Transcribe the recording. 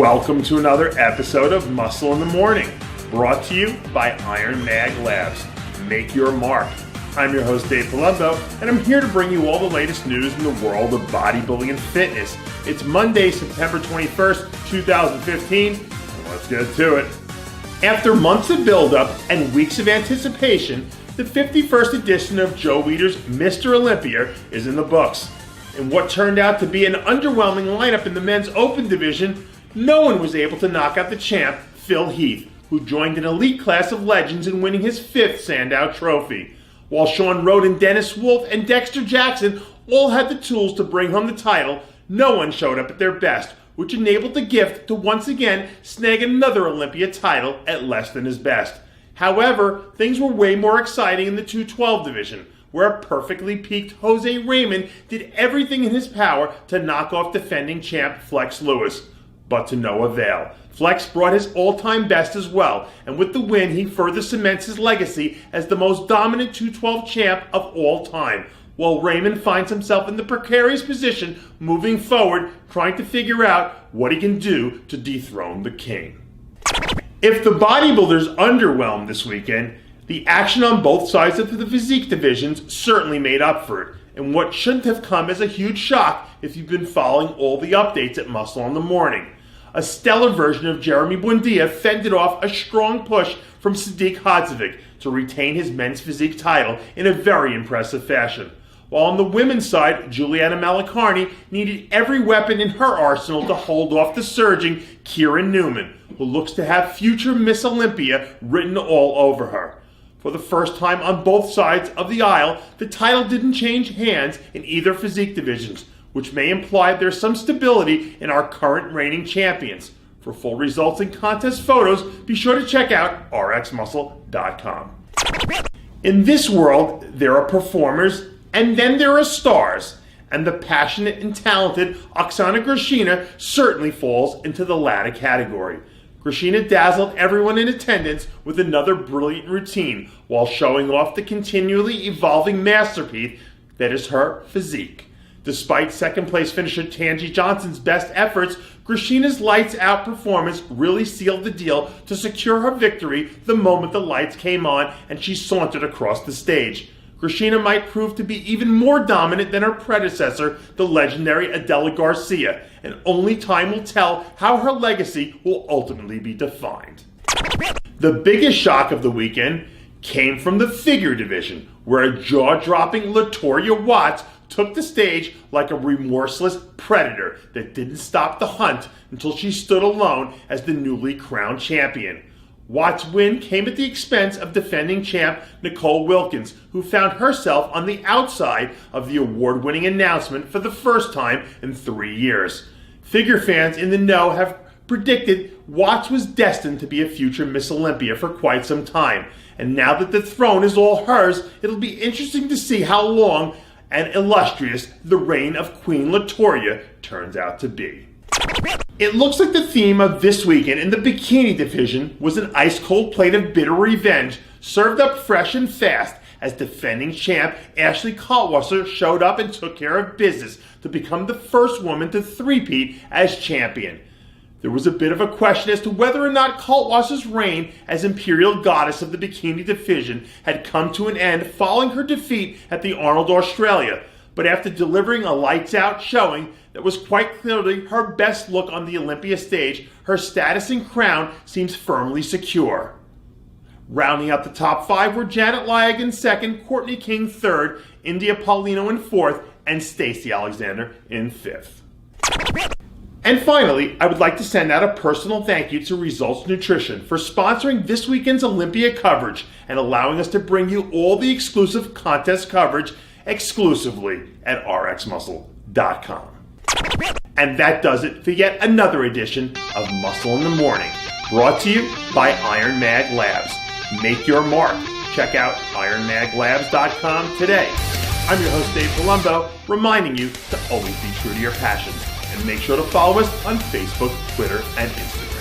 Welcome to another episode of Muscle in the Morning, brought to you by Iron Mag Labs. Make your mark. I'm your host, Dave Palumbo, and I'm here to bring you all the latest news in the world of bodybuilding and fitness. It's Monday, September 21st, 2015, and let's get to it. After months of build-up and weeks of anticipation, the 51st edition of Joe Weider's Mr. Olympia is in the books. In what turned out to be an underwhelming lineup in the men's open division, no one was able to knock out the champ, Phil Heath, who joined an elite class of legends in winning his 5th Sandow Trophy. While Sean Roden, Dennis Wolf, and Dexter Jackson all had the tools to bring home the title, no one showed up at their best, which enabled the gift to once again snag another Olympia title at less than his best. However, things were way more exciting in the 212 division, where a perfectly peaked Jose Raymond did everything in his power to knock off defending champ Flex Lewis. But to no avail. Flex brought his all-time best as well, and with the win, he further cements his legacy as the most dominant 212 champ of all time, while Raymond finds himself in the precarious position moving forward, trying to figure out what he can do to dethrone the king. If the bodybuilders underwhelmed this weekend, the action on both sides of the physique divisions certainly made up for it, and what shouldn't have come as a huge shock if you've been following all the updates at Muscle in the Morning. A stellar version of Jeremy Buendia fended off a strong push from Sadiq Hadzovic to retain his men's physique title in a very impressive fashion. While on the women's side, Juliana Malacharni needed every weapon in her arsenal to hold off the surging Kieran Newman, who looks to have future Miss Olympia written all over her. For the first time on both sides of the aisle, the title didn't change hands in either physique divisions, which may imply there's some stability in our current reigning champions. For full results and contest photos, be sure to check out rxmuscle.com. In this world, there are performers, and then there are stars, and the passionate and talented Oksana Grishina certainly falls into the latter category. Grishina dazzled everyone in attendance with another brilliant routine while showing off the continually evolving masterpiece that is her physique. Despite second-place finisher Tangi Johnson's best efforts, Grishina's lights-out performance really sealed the deal to secure her victory the moment the lights came on and she sauntered across the stage. Grishina might prove to be even more dominant than her predecessor, the legendary Adela Garcia, and only time will tell how her legacy will ultimately be defined. The biggest shock of the weekend came from the figure division, where a jaw-dropping Latorya Watts took the stage like a remorseless predator that didn't stop the hunt until she stood alone as the newly crowned champion. Watts' win came at the expense of defending champ Nicole Wilkins, who found herself on the outside of the award-winning announcement for the first time in 3 years. Figure fans in the know have predicted Watts was destined to be a future Miss Olympia for quite some time, and now that the throne is all hers, it'll be interesting to see how long and illustrious the reign of Queen Latorya turns out to be. It looks like the theme of this weekend in the Bikini division was an ice-cold plate of bitter revenge, served up fresh and fast as defending champ Ashley Kaltwasser showed up and took care of business to become the first woman to three-peat as champion. There was a bit of a question as to whether or not Kaltwasser's reign as Imperial Goddess of the Bikini division had come to an end following her defeat at the Arnold Australia, but after delivering a lights-out showing that was quite clearly her best look on the Olympia stage, her status and crown seems firmly secure. Rounding out the top 5 were Janet Lyag in 2nd, Courtney King 3rd, India Paulino in 4th, and Stacey Alexander in 5th. And finally, I would like to send out a personal thank you to Results Nutrition for sponsoring this weekend's Olympia coverage and allowing us to bring you all the exclusive contest coverage exclusively at rxmuscle.com. And that does it for yet another edition of Muscle in the Morning, brought to you by Iron Mag Labs. Make your mark. Check out ironmaglabs.com today. I'm your host, Dave Palumbo, reminding you to always be true to your passions. And make sure to follow us on Facebook, Twitter, and Instagram.